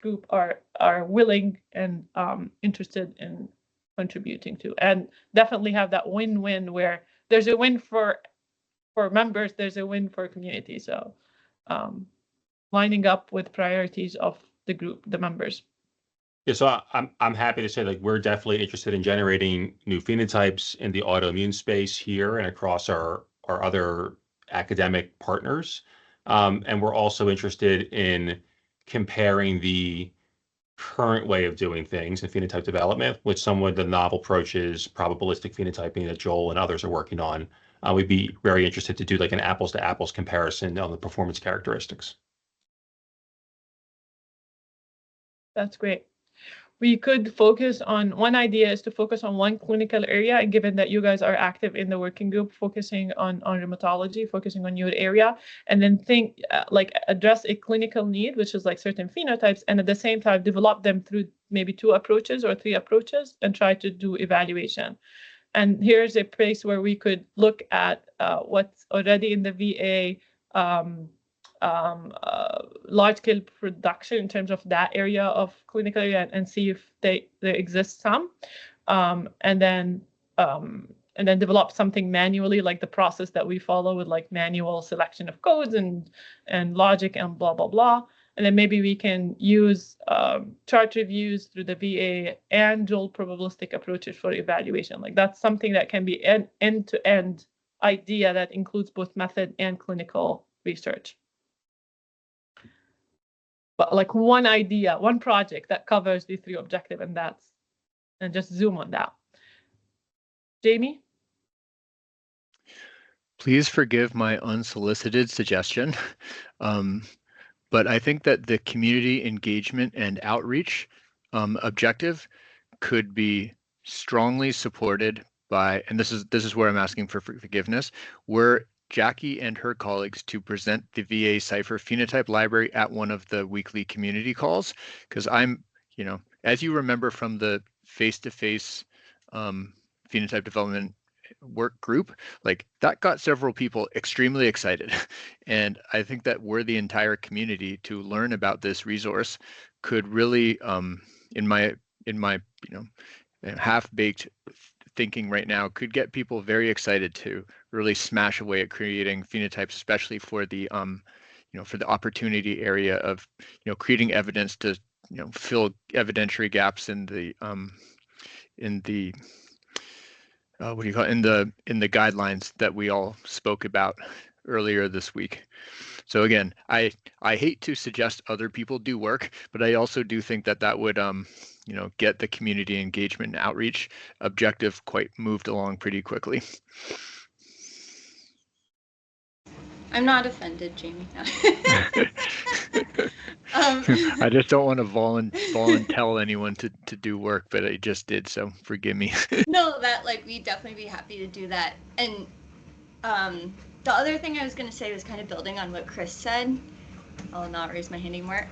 group are willing and interested in contributing to, and definitely have that win-win where there's a win for members, there's a win for community. So lining up with priorities of the group, the members. Yeah, so I'm happy to say, like, we're definitely interested in generating new phenotypes in the autoimmune space here and across our other academic partners. And we're also interested in comparing the current way of doing things in phenotype development with some of the novel approaches, probabilistic phenotyping that Joel and others are working on. We'd be very interested to do like an apples to apples comparison on the performance characteristics. That's great. We could focus on, one idea is to focus on one clinical area, and given that you guys are active in the working group, focusing on rheumatology, focusing on your area, and then think like address a clinical need, which is like certain phenotypes, and at the same time develop them through maybe 2 approaches or 3 approaches and try to do evaluation. And here's a place where we could look at what's already in the VA large-scale production in terms of that area of clinical area, and see if there exists some, and then develop something manually, like the process that we follow with like manual selection of codes and logic and blah blah blah. And then maybe we can use chart reviews through the VA and dual probabilistic approaches for evaluation. Like that's something that can be an end-to-end idea that includes both method and clinical research. But like one idea, one project that covers these 3 objectives, and just zoom on that. Jamie? Please forgive my unsolicited suggestion. But I think that the community engagement and outreach objective could be strongly supported by, and this is where I'm asking for forgiveness, were Jackie and her colleagues to present the VA Cipher phenotype library at one of the weekly community calls, because I'm, as you remember from the face-to-face phenotype development work group, like that got several people extremely excited. And I think that were the entire community to learn about this resource could really, in my half-baked thinking right now, could get people very excited to really smash away at creating phenotypes, especially for the for the opportunity area of creating evidence to fill evidentiary gaps in the what do you call it, in the guidelines that we all spoke about earlier this week. So again, I hate to suggest other people do work, but I also do think that that would get the community engagement and outreach objective quite moved along pretty quickly. I'm not offended, Jamie. I just don't want to volunteer anyone to do work, but I just did, so forgive me. No, that we'd definitely be happy to do that. And the other thing I was going to say was kind of building on what Chris said. I'll not raise my hand anymore.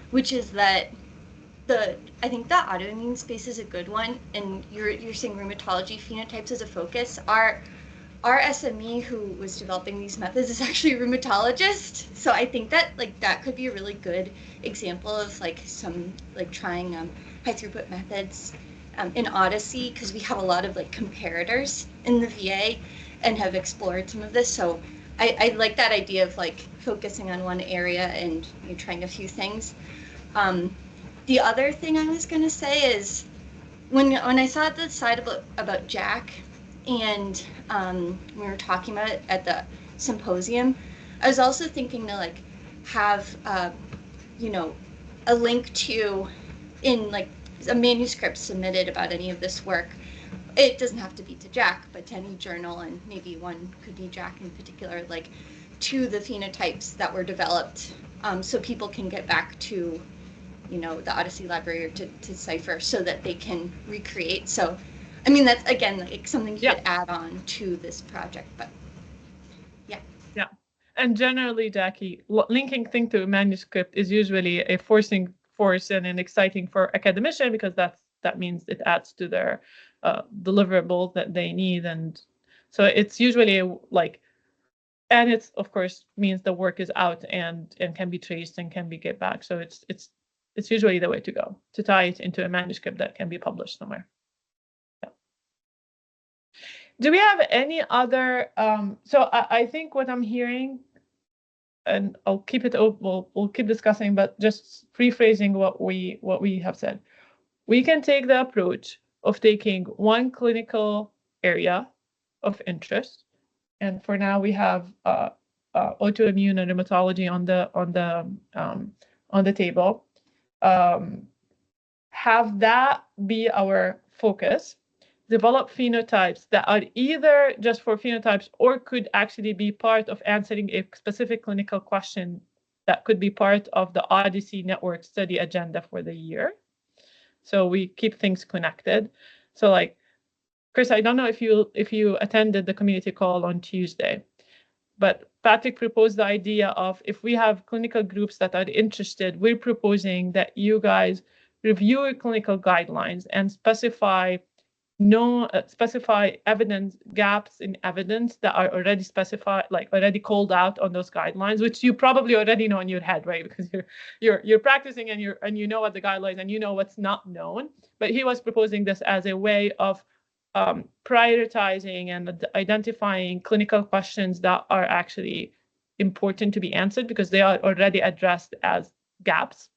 Which is that I think the autoimmune space is a good one, and you're saying rheumatology phenotypes as a focus. Our SME who was developing these methods is actually a rheumatologist, so I think that that could be a really good example of some trying high throughput methods in OHDSI, because we have a lot of comparators in the VA and have explored some of this. So I like that idea of focusing on one area and trying a few things. The other thing I was going to say is when I saw the slide about Jack, and we were talking about it at the symposium, I was also thinking to have a link to in a manuscript submitted about any of this work. It doesn't have to be to Jack, but to any journal, and maybe one could be Jack in particular, to the phenotypes that were developed, so people can get back to the OHDSI library or to Cipher so that they can recreate. So I mean, that's again something you could add on to this project, but yeah. Yeah, and generally, Jackie, linking things to a manuscript is usually a forcing force and an exciting for academician, because that means it adds to their deliverables that they need, and so it's usually and it's of course means the work is out and can be traced and can be get back. So it's it's usually the way to go, to tie it into a manuscript that can be published somewhere. Yeah. Do we have any other, so I think what I'm hearing, and I'll keep it open, we'll keep discussing, but just rephrasing what we have said. We can take the approach of taking one clinical area of interest, and for now we have autoimmune and rheumatology on the table. Have that be our focus. Develop phenotypes that are either just for phenotypes or could actually be part of answering a specific clinical question that could be part of the OHDSI network study agenda for the year. So we keep things connected. So like, Chris, I don't know if you attended the community call on Tuesday, but Patrick proposed the idea of, if we have clinical groups that are interested, we're proposing that you guys review your clinical guidelines and specify evidence gaps in evidence that are already specified, like already called out on those guidelines, which you probably already know in your head, right? Because you're practicing and you know what the guidelines and you know what's not known. But he was proposing this as a way of prioritizing and identifying clinical questions that are actually important to be answered because they are already addressed as gaps.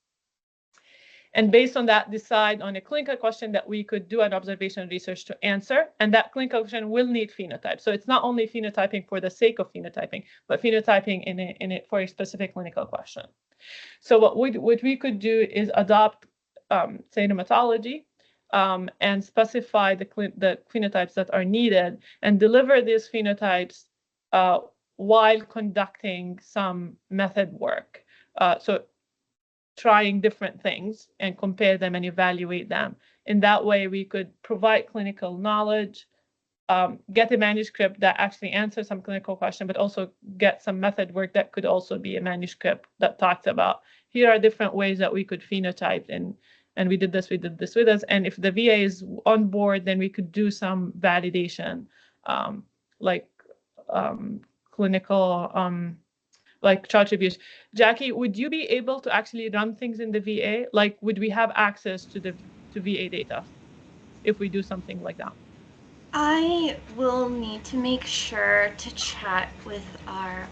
And based on that, decide on a clinical question that we could do an observation research to answer. And that clinical question will need phenotype. So it's not only phenotyping for the sake of phenotyping, but phenotyping in it for a specific clinical question. So what we could do is adopt, say, rheumatology, and specify the phenotypes that are needed and deliver these phenotypes while conducting some method work. So trying different things and compare them and evaluate them. In that way, we could provide clinical knowledge, get a manuscript that actually answers some clinical question, but also get some method work that could also be a manuscript that talks about, here are different ways that we could phenotype, and we did this with us. And if the VA is on board, then we could do some validation, like clinical, like chart reviews. Jackie, would you be able to actually run things in the VA? Like, would we have access to VA data if we do something like that? I will need to make sure to chat with our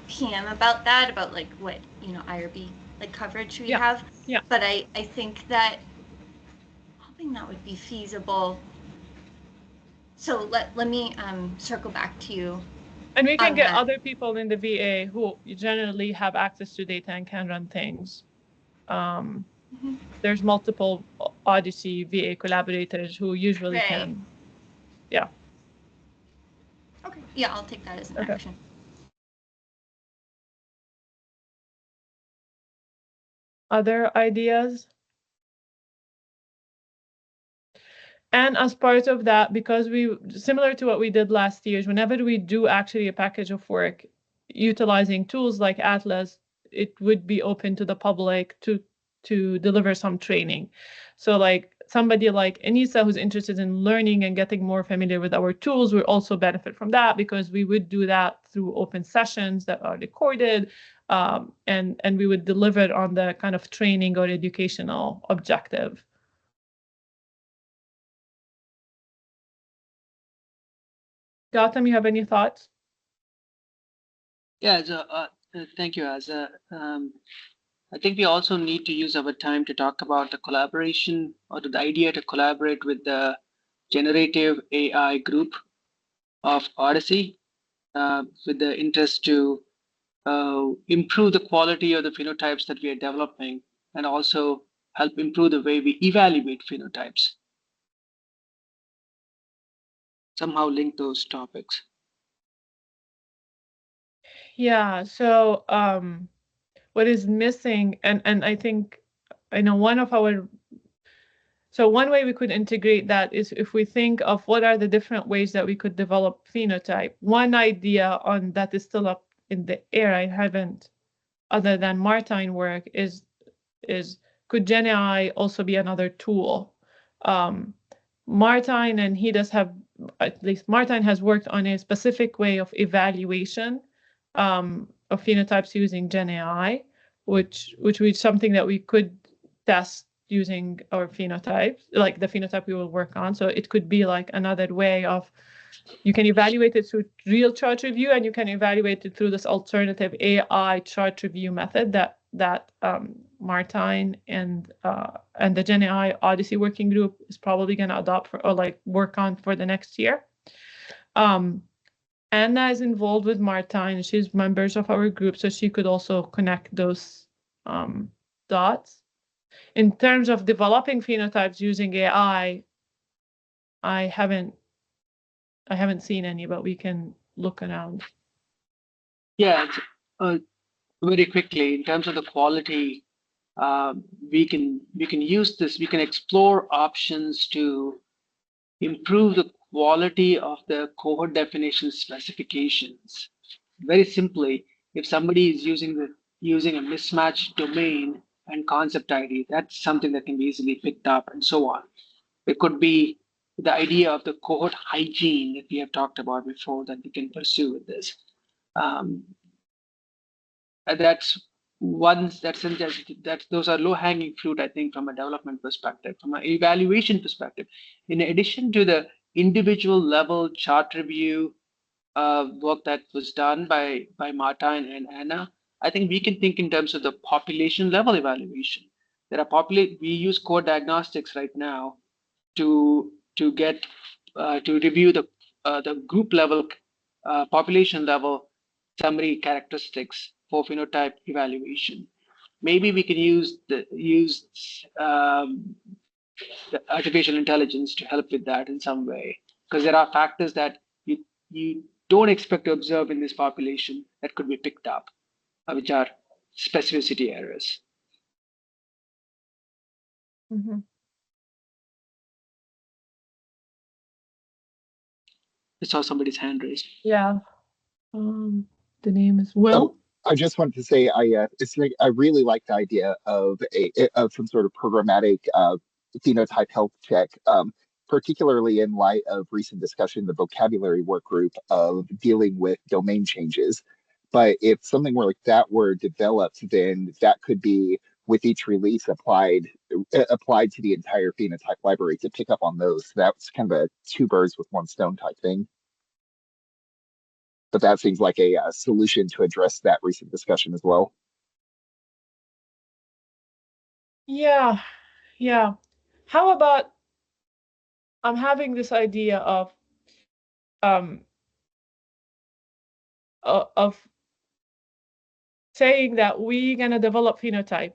PM about that, about like what, IRB like coverage we have. Yeah. But I think that, hoping that would be feasible. So let me circle back to you. And we can get other people in the VA who generally have access to data and can run things. There's multiple OHDSI VA collaborators who usually can. Yeah. Okay. Yeah, I'll take that as an action. Other ideas? And as part of that, because similar to what we did last year, whenever we do actually a package of work utilizing tools like Atlas, it would be open to the public to deliver some training. So like somebody like Anissa who's interested in learning and getting more familiar with our tools will also benefit from that, because we would do that through open sessions that are recorded, and we would deliver on the kind of training or educational objective. Gowtham, you have any thoughts? Yeah, thank you, Aza. I think we also need to use our time to talk about the collaboration, or the idea to collaborate with the generative AI group of OHDSI, with the interest to improve the quality of the phenotypes that we are developing, and also help improve the way we evaluate phenotypes. Somehow link those topics. Yeah, so what is missing, and I think I know one way we could integrate that is if we think of what are the different ways that we could develop phenotype. One idea on that is still up in the air, I haven't, other than Martine work, is could GenAI also be another tool? Martine and he does have, at least Martine has worked on a specific way of evaluation of phenotypes using GenAI, which is something that we could test using our phenotypes, like the phenotype we will work on. So it could be like another way of, you can evaluate it through real chart review, and you can evaluate it through this alternative AI chart review method that Martine and the GenAI OHDSI working group is probably going to adopt or like work on for the next year. Anna is involved with Martine. She's members of our group, so she could also connect those dots. In terms of developing phenotypes using AI, I haven't seen any, but we can look around. Yeah, very quickly, in terms of the quality, we can use this. We can explore options to improve the quality of the cohort definition specifications. Very simply, if somebody is using a mismatched domain and concept ID, that's something that can be easily picked up, and so on. It could be the idea of the cohort hygiene that we have talked about before that we can pursue with this. That's those are low-hanging fruit, I think, from a development perspective. From an evaluation perspective, in addition to the individual level chart review work that was done by Martine and Anna, I think we can think in terms of the population level evaluation. We use core diagnostics right now to review the group level, population level summary characteristics for phenotype evaluation. Maybe we can use the artificial intelligence to help with that in some way, because there are factors that you don't expect to observe in this population that could be picked up, which are specificity errors. Mm-hmm. I saw somebody's hand raised. Yeah. The name is Will. I just wanted to say I really like the idea of some sort of programmatic phenotype health check, particularly in light of recent discussion in the vocabulary work group of dealing with domain changes. But if something like that were developed, then that could be with each release applied to the entire phenotype library to pick up on those. So that's kind of a two birds with one stone type thing. But that seems like a solution to address that recent discussion as well. Yeah. How about, I'm having this idea of saying that we're gonna develop phenotype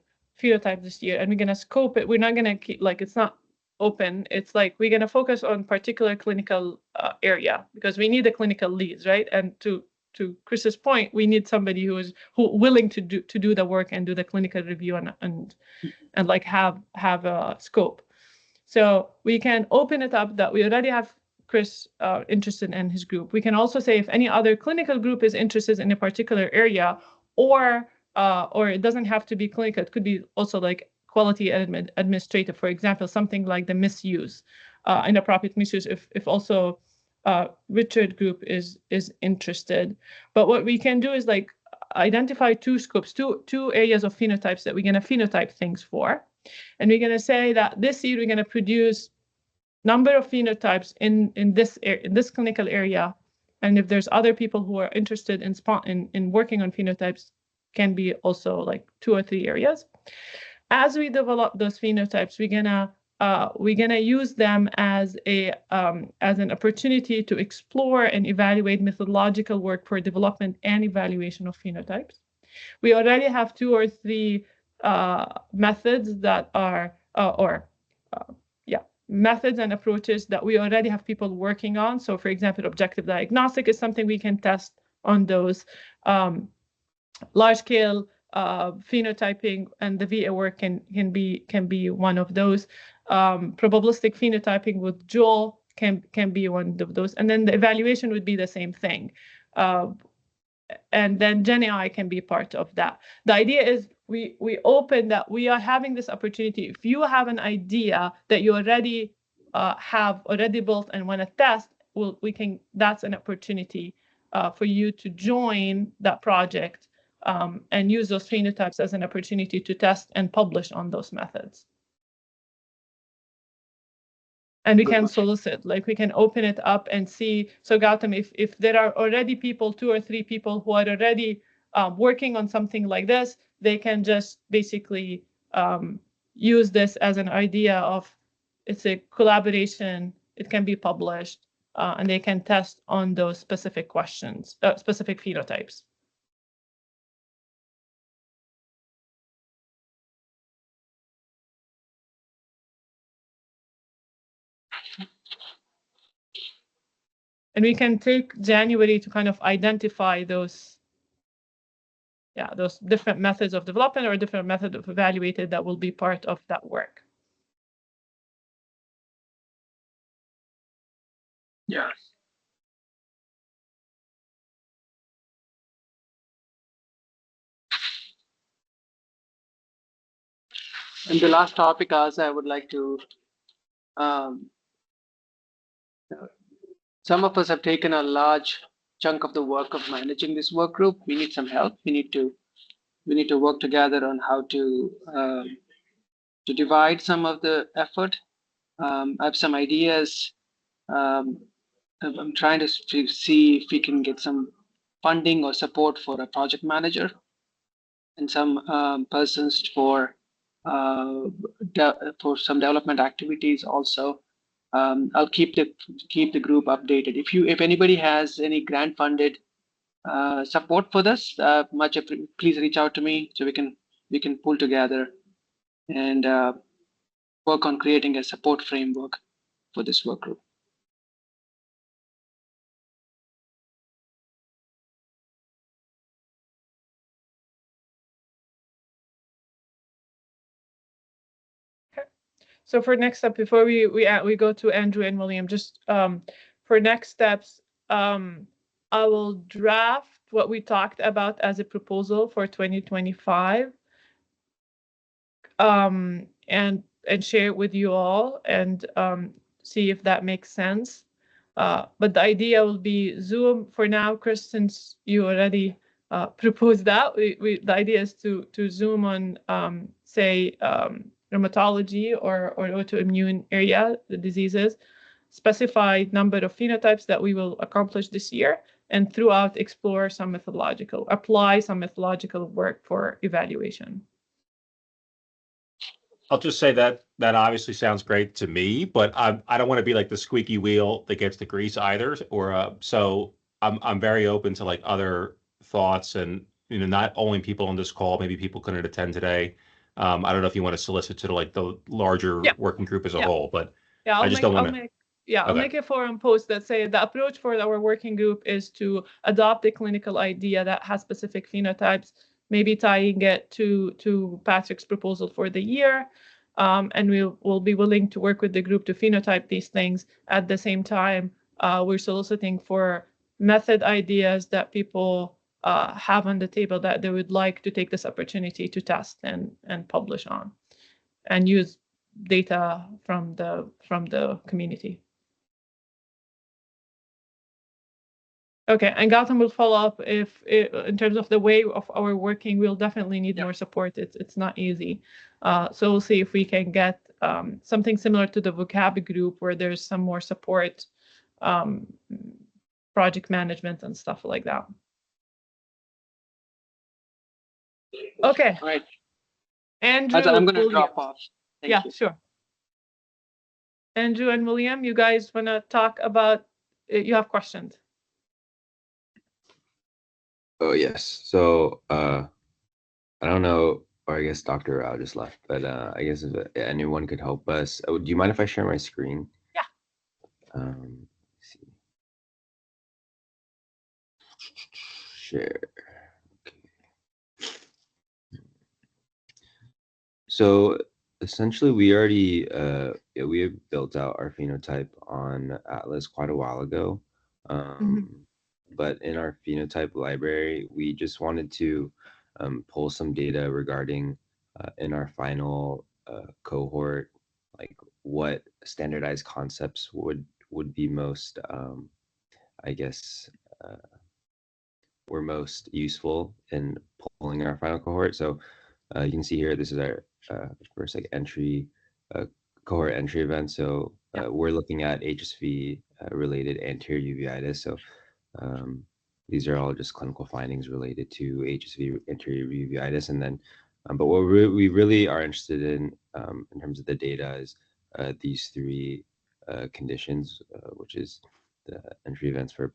this year, and we're gonna scope it. We're not gonna keep, like, it's not open. It's like we're gonna focus on particular clinical area, because we need the clinical leads, right? And to Chris's point, we need somebody who willing to do the work and do the clinical review and like have a scope. So we can open it up that we already have Chris interested in his group. We can also say if any other clinical group is interested in a particular area, or it doesn't have to be clinical. It could be also like quality and administrative, for example, something like the misuse, inappropriate misuse. If also Richard group is interested. But what we can do is like identify two scopes, two areas of phenotypes that we're going to phenotype things for. And we're going to say that this year we're going to produce number of phenotypes in this clinical area. And if there's other people who are interested in working on phenotypes, can be also like 2 or 3 areas. As we develop those phenotypes, we're gonna use them as an opportunity to explore and evaluate methodological work for development and evaluation of phenotypes. We already have 2 or 3 methods that are methods and approaches that we already have people working on. So, for example, objective diagnostic is something we can test on those. Large-scale phenotyping and the VA work can be one of those. Probabilistic phenotyping with Joel can be one of those, and then the evaluation would be the same thing. And then GenAI can be part of that. The idea is we open that we are having this opportunity. If you have an idea that you already have built and want to test, that's an opportunity for you to join that project and use those phenotypes as an opportunity to test and publish on those methods. And we can solicit, like we can open it up and see. So Gowtham, if there are already people, 2 or 3 people who are already working on something like this, they can just basically use this as an idea of, it's a collaboration, it can be published, and they can test on those specific questions, specific phenotypes. And we can take January to kind of identify those, those different methods of development or different methods of evaluated that will be part of that work. Yeah. And the last topic, as I would like to, some of us have taken a large chunk of the work of managing this work group. We need some help. We need to work together on how to divide some of the effort. I have some ideas. I'm trying to see if we can get some funding or support for a project manager and some persons for some development activities also. I'll keep the group updated. If anybody has any grant funded support for this, please reach out to me so we can pull together and work on creating a support framework for this work group. So for next step, before we go to Andrew and William, just for next steps, I will draft what we talked about as a proposal for 2025, and share it with you all and see if that makes sense. But the idea will be Zoom for now, Chris, since you already proposed that. The idea is to Zoom on say rheumatology or autoimmune area, the diseases, specified number of phenotypes that we will accomplish this year, and throughout apply some methodological work for evaluation. I'll just say that obviously sounds great to me, but I don't want to be like the squeaky wheel that gets the grease either. Or so I'm very open to like other thoughts, and not only people on this call, maybe people couldn't attend today. I don't know if you want to solicit to like the larger working group as a whole, but I just don't want to. I'll make a forum post that say the approach for our working group is to adopt a clinical idea that has specific phenotypes, maybe tying it to Patrick's proposal for the year. And we'll be willing to work with the group to phenotype these things. At the same time, we're soliciting for method ideas that people have on the table that they would like to take this opportunity to test and publish on, and use data from the community. Okay, and Gowtham will follow up if in terms of the way of our working, we'll definitely need more support. It's not easy. So we'll see if we can get something similar to the vocab group where there's some more support, project management and stuff like that. Okay. All right. Andrew, I'm going to drop off. Thank you. Sure. Andrew and William, you guys want to talk about, you have questions? Oh, yes. So I don't know, or I guess Dr. Rao just left, but I guess if anyone could help us. Oh, do you mind if I share my screen? Yeah. Let's see. Share. Okay. So essentially, we already we have built out our phenotype on Atlas quite a while ago. But in our phenotype library, we just wanted to pull some data regarding in our final cohort, like what standardized concepts would be most, I guess, were most useful in pulling our final cohort. So you can see here, this is our first like entry cohort entry event. So we're looking at HSV related anterior uveitis. So these are all just clinical findings related to HSV anterior uveitis. And then, but what we really are interested in terms of the data is these three conditions, which is the entry events for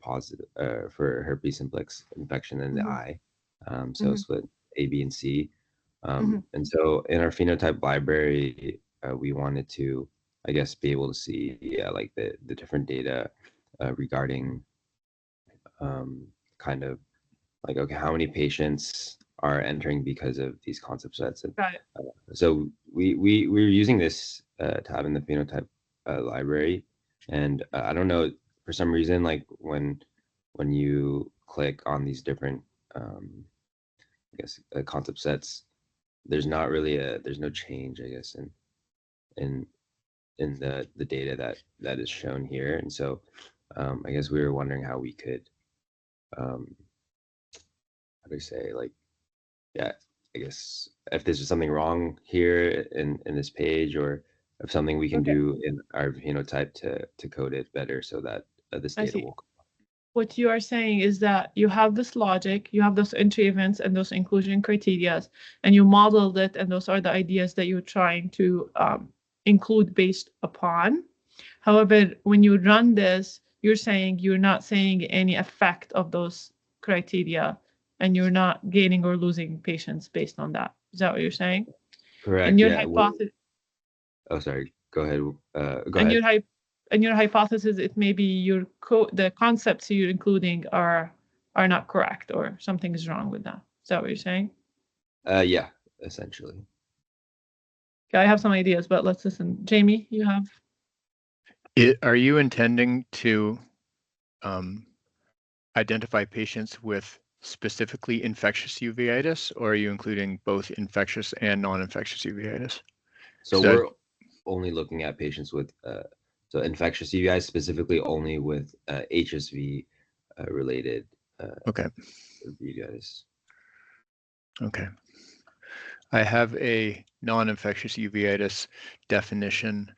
for herpes simplex infection in the eye. So split A, B, and C. And so in our phenotype library, we wanted to, I guess, be able to see like the different data regarding kind of like, okay, how many patients are entering because of these concept sets. And, so we're using this tab in the phenotype library. And I don't know, for some reason, like when you click on these different, I guess, concept sets, there's not really there's no change, I guess, in the data that is shown here. And so I guess we were wondering how we could, how do I say, like, yeah, I guess if there's something wrong here in this page, or if something we can do in our phenotype to code it better so that this data will. What you are saying is that you have this logic, you have those entry events and those inclusion criteria, and you modeled it, and those are the ideas that you're trying to include based upon. However, when you run this, you're saying you're not seeing any effect of those criteria, and you're not gaining or losing patients based on that. Is that what you're saying? Correct. And your yeah. hypothesis. Oh, sorry. Go ahead. Go ahead. And your hypothesis, it may be the concepts you're including are not correct, or something is wrong with that. Is that what you're saying? Yeah, essentially. Okay, I have some ideas, but let's listen. Jamie, you have. Are you intending to identify patients with specifically infectious uveitis, or are you including both infectious and non-infectious uveitis? So we're only looking at patients with so infectious uveitis, specifically only with HSV related uveitis. Okay. I have a non-infectious uveitis definition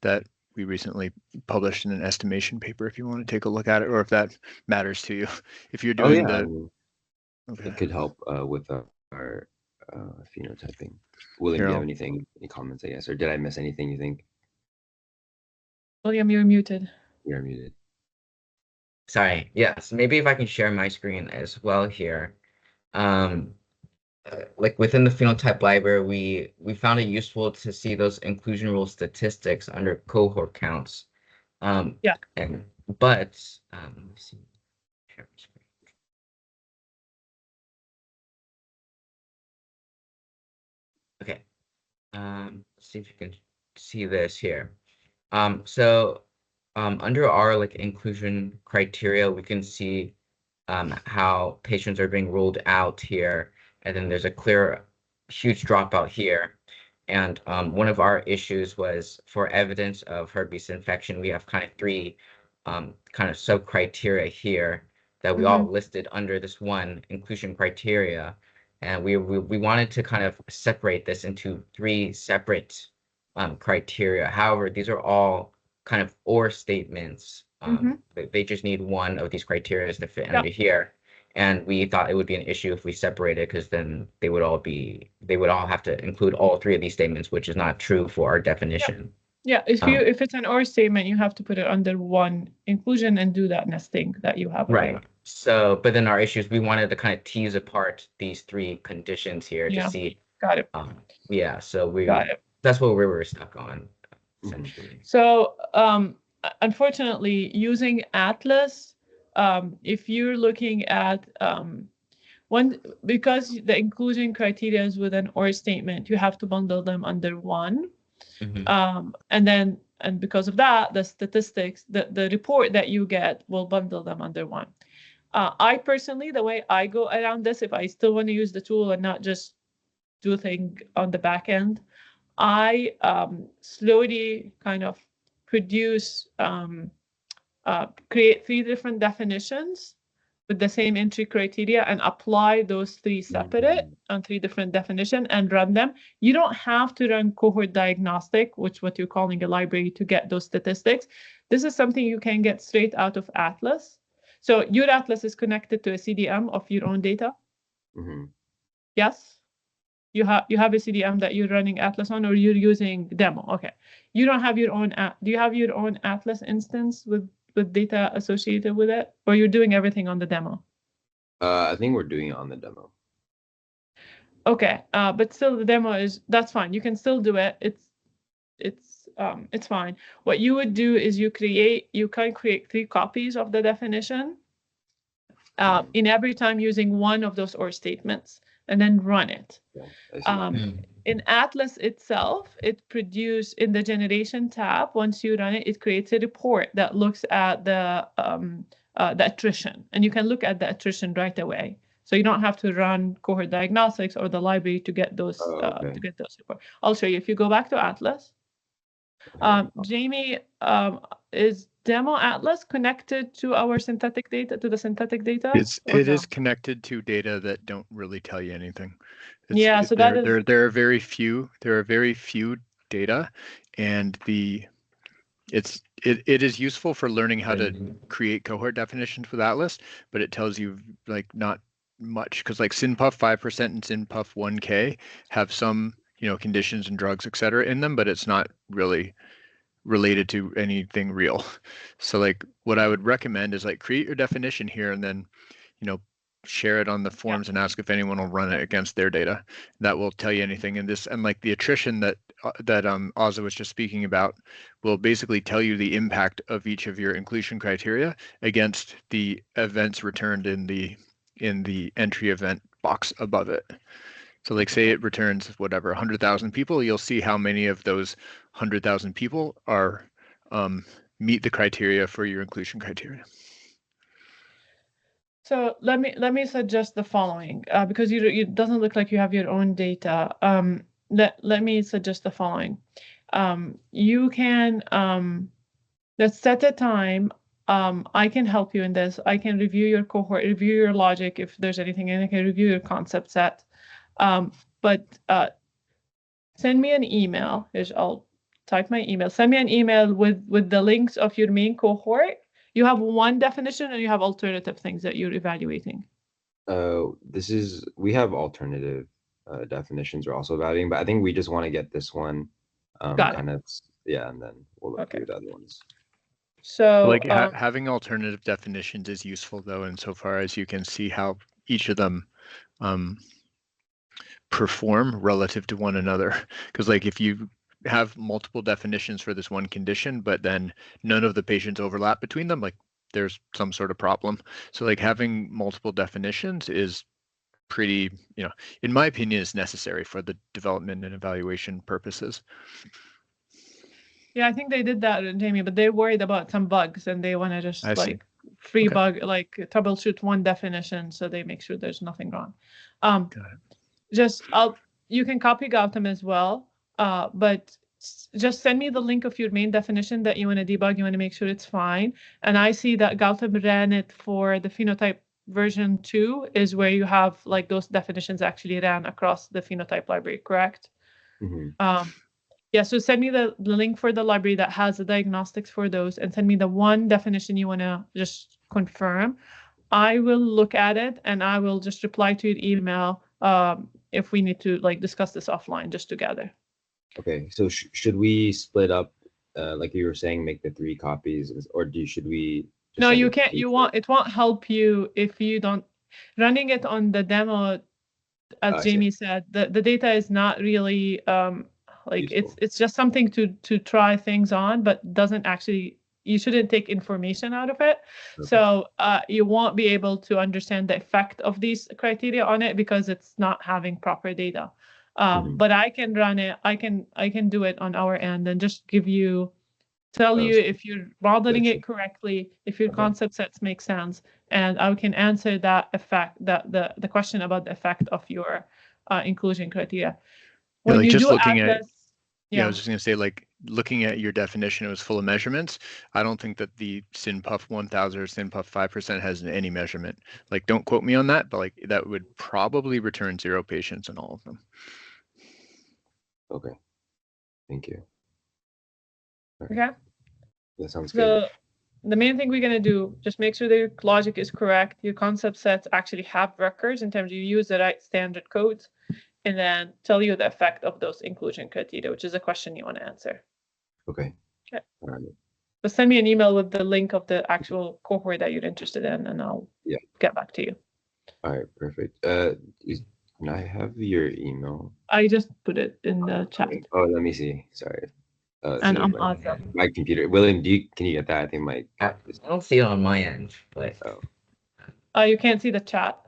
that we recently published in an estimation paper, if you want to take a look at it, or if that matters to you. If you're doing it could help with our phenotyping. William, do you have any comments, I guess, or did I miss anything you think? William, you're muted. You're muted. Sorry. Yes, maybe if I can share my screen as well here. Like within the phenotype library, we found it useful to see those inclusion rule statistics under cohort counts. But let me see. Share my screen. Okay. Let's see if you can see this here. Under our like inclusion criteria, we can see how patients are being ruled out here, and then there's a clear, huge dropout here. And one of our issues was for evidence of herpes infection, we have kind of three kind of sub criteria here that we all listed under this one inclusion criteria. And we wanted to kind of separate this into three separate criteria. However, these are all kind of or statements. They just need one of these criteria to fit under here. And we thought it would be an issue if we separated, because then they would all have to include all three of these statements, which is not true for our definition. Yeah, if it's an or statement, you have to put it under one inclusion and do that nesting that you have. Right. So, but then our issue is we wanted to kind of tease apart these three conditions here to see. Got it. Yeah. So that's what we were stuck on, essentially. So, unfortunately, using Atlas, if you're looking at because the inclusion criteria is with an or statement, you have to bundle them under one. And because of that, the statistics, the report that you get will bundle them under one. I personally, the way I go around this, if I still want to use the tool and not just do things on the back end, I slowly kind of produce, create three different definitions with the same entry criteria and apply those three separate on three different definitions and run them. You don't have to run cohort diagnostic, which what you're calling a library, to get those statistics. This is something you can get straight out of Atlas. So your Atlas is connected to a CDM of your own data. Yes? You have a CDM that you're running Atlas on, or you're using demo. Okay. You don't have your own do you have your own Atlas instance with data associated with it, or you're doing everything on the demo? I think we're doing it on the demo. Okay, but still the demo that's fine. You can still do it. It's fine. What you would do is you can create 3 copies of the definition in every time using one of those OR statements, and then run it. In Atlas itself, it produces in the generation tab. Once you run it, it creates a report that looks at the attrition, and you can look at the attrition right away. So you don't have to run cohort diagnostics or the library to get those reports. I'll show you. If you go back to Atlas, Jamie, is demo Atlas connected to our synthetic data, to the synthetic data? It is connected to data that don't really tell you anything. So there are very few data, and it is useful for learning how to create cohort definitions with Atlas, but it tells you like not much, because like SynPuff 5% and SynPuff 1K have some conditions and drugs, etc. in them, but it's not really related to anything real. So like what I would recommend is like create your definition here, and then share it on the forums and ask if anyone will run it against their data. That will tell you anything in this. And like the attrition that Azza was just speaking about will basically tell you the impact of each of your inclusion criteria against the events returned in the entry event box above it. So like say it returns whatever 100,000 people, you'll see how many of those 100,000 people are meet the criteria for your inclusion criteria. So let me suggest the following, because it doesn't look like you have your own data. Let me suggest the following. You can let's set a time. I can help you in this. I can review your cohort, review your logic if there's anything, and I can review your concept set. But send me an email. I'll type my email. Send me an email with the links of your main cohort. You have one definition, and you have alternative things that you're evaluating. We have alternative definitions we're also evaluating, but I think we just want to get this one and then we'll look through the other ones. So like having alternative definitions is useful though, insofar as you can see how each of them perform relative to one another. Because like if you have multiple definitions for this one condition, but then none of the patients overlap between them, like there's some sort of problem. So like having multiple definitions is pretty, in my opinion, is necessary for the development and evaluation purposes. Yeah, I think they did that, Jamie, but they're worried about some bugs, and they want to just bug, like troubleshoot one definition, so they make sure there's nothing wrong. You can copy Gowtham as well, but just send me the link of your main definition that you want to debug. You want to make sure it's fine. And I see that Gowtham ran it for the Phenotype version 2 is where you have like those definitions actually ran across the Phenotype library, correct? So send me the link for the library that has the diagnostics for those, and send me the one definition you want to just confirm. I will look at it, and I will just reply to your email if we need to like discuss this offline just together. Okay, so should we split up, like you were saying, make the 3 copies, or should we? No, you can't. It won't help you if you don't running it on the demo. As Jamie said, the data is not really it's just something to try things on, but doesn't actually. You shouldn't take information out of it. Okay. So you won't be able to understand the effect of these criteria on it because it's not having proper data. But I can run it. I can do it on our end and just tell you if you're modeling it correctly, if your concept sets make sense, and I can answer that effect, the question about the effect of your inclusion criteria. When you do Atlas, Yeah, I was just going to say, like, looking at your definition, it was full of measurements. I don't think that the SynPuff 1000 or SynPuff 5% has any measurement. Like, don't quote me on that, but like that would probably return 0 patients in all of them. Okay. Thank you. Okay. That sounds good. So the main thing we're going to do, just make sure that your logic is correct. Your concept sets actually have records in terms of you use the right standard codes, and then tell you the effect of those inclusion criteria, which is a question you want to answer. Okay. Okay. All right. But send me an email with the link of the actual cohort that you're interested in, and I'll get back to you. All right, perfect. Can I have your email? I just put it in the chat. Oh, let me see. Sorry. And I'm awesome. My computer. William, can you get that? I think my. I don't see it on my end, but. You can't see the chat.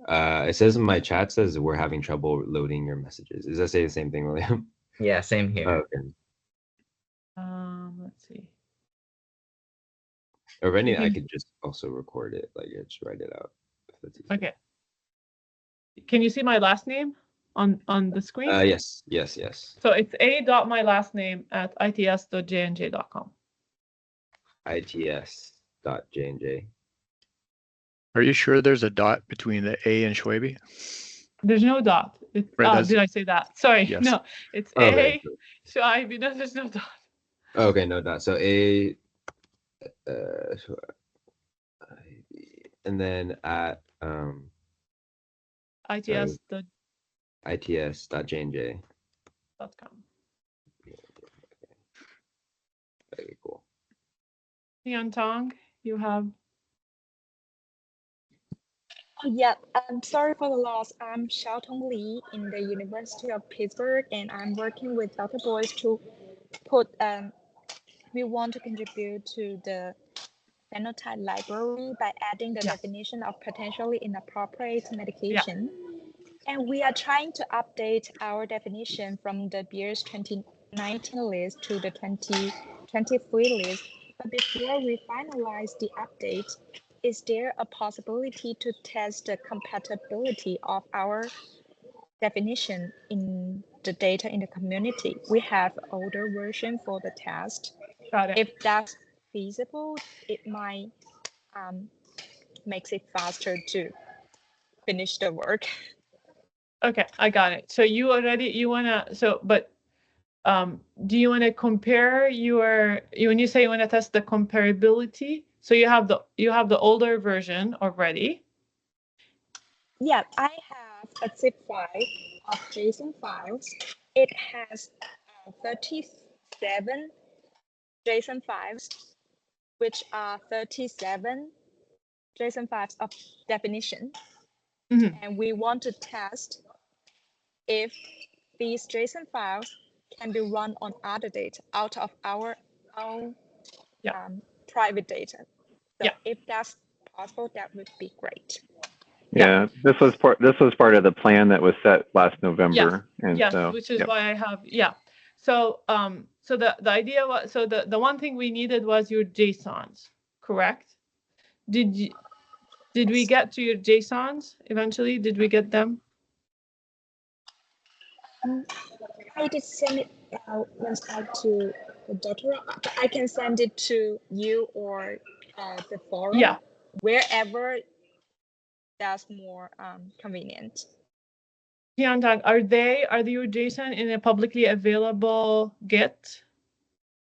It says in my chat says we're having trouble loading your messages. Does that say the same thing, William? Yeah, same here. Okay. Let's see. Or if any, I could just also record it, like just write it out. Okay. Can you see my last name on the screen? Yes. So it's a.mylastname@its.jnj.com. its.jnj. Are you sure there's a dot between the A and Schwabe? There's no dot. Right, did I say that? Sorry. Yes. No, it's Okay. Schwabe. No, there's no dot. Okay, no dot. So A, and then at its.jnj.com. Okay, cool. Hyun Tong, you have. Oh, yeah, I'm sorry for the loss. I'm Xiaotong Li in the University of Pittsburgh, and I'm working with other boys to put, we want to contribute to the phenotype library by adding the definition of potentially inappropriate medication. And we are trying to update our definition from the Beer's 2019 list to the 2023 list. But before we finalize the update, is there a possibility to test the compatibility of our definition in the data in the community? We have an older version for the test. Got it. If that's feasible, it might makes it faster to finish the work. Okay, I got it. So do you want to compare when you say you want to test the comparability, so you have the older version already? Yeah, I have a zip file of JSON files. It has 37 JSON files, which are 37 JSON files of definition. Mm-hmm. And we want to test if these JSON files can be run on other data out of our own private data. So if that's possible, that would be great. Yeah, this was part of the plan that was set last November. Yes, which is why I have So so the idea was, so the one thing we needed was your JSONs, correct? Did we get to your JSONs eventually? Did we get them? I did send it once out to the daughter. I can send it to you or the forum. Yeah. Wherever that's more convenient. Hyun-Tang, are your JSON in a publicly available Git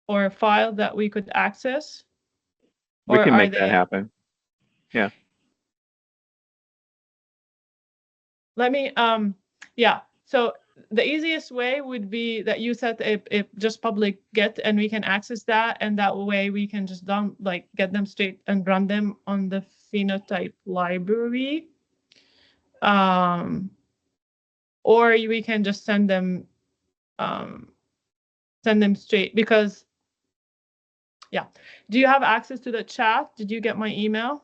or a file that we could access? We can make that happen. Yeah. Let me so the easiest way would be that you set a just public Git, and we can access that, and that way we can just get them straight and run them on the phenotype library. Or we can just send them straight, because do you have access to the chat? Did you get my email?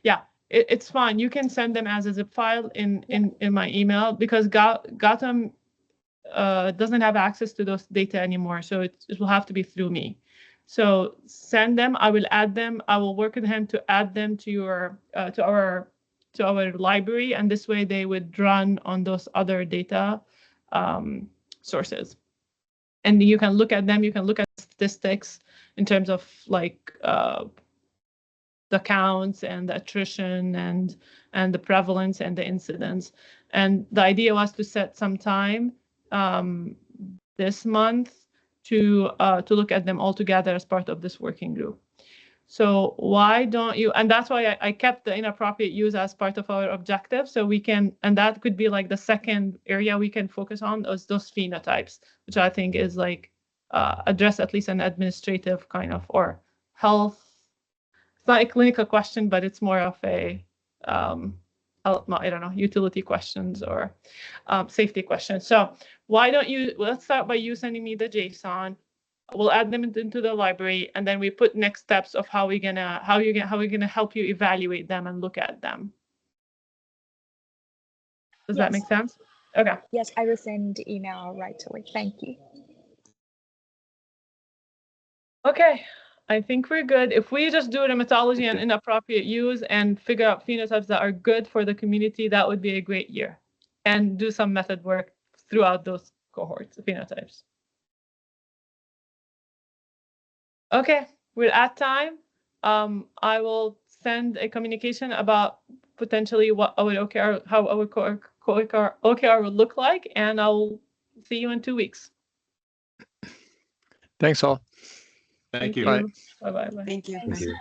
Yeah, it's fine. You can send them as a zip file in my email, because Gowtham doesn't have access to those data anymore, so it will have to be through me. So send them. I will add them. I will work with him to add them to your to our library, and this way they would run on those other data sources. And you can look at them, you can look at statistics in terms of like the counts and the attrition and the prevalence and the incidence. And the idea was to set some time this month to look at them all together as part of this working group. So why don't you, and that's why I kept the inappropriate use as part of our objective. So we can, and that could be like the second area we can focus on, those phenotypes, which I think is like address at least an administrative kind of, or health. It's not a clinical question, but it's more of a, I don't know, utility questions or safety questions. So why don't you, let's start by you sending me the JSON. We'll add them into the library, and then we put next steps of how we're gonna help you evaluate them and look at them. Does that make sense? Okay. Yes, I will send the email right away. Thank you. Okay, I think we're good. If we just do rheumatology and inappropriate use and figure out phenotypes that are good for the community, that would be a great year. And do some method work throughout those cohorts, phenotypes. Okay, we're at time. I will send a communication about potentially what our OKR, how our OKR will look like, and I'll see you in 2 weeks. Thanks all. Thank you. Bye. Bye-bye. Thank you. Thank you.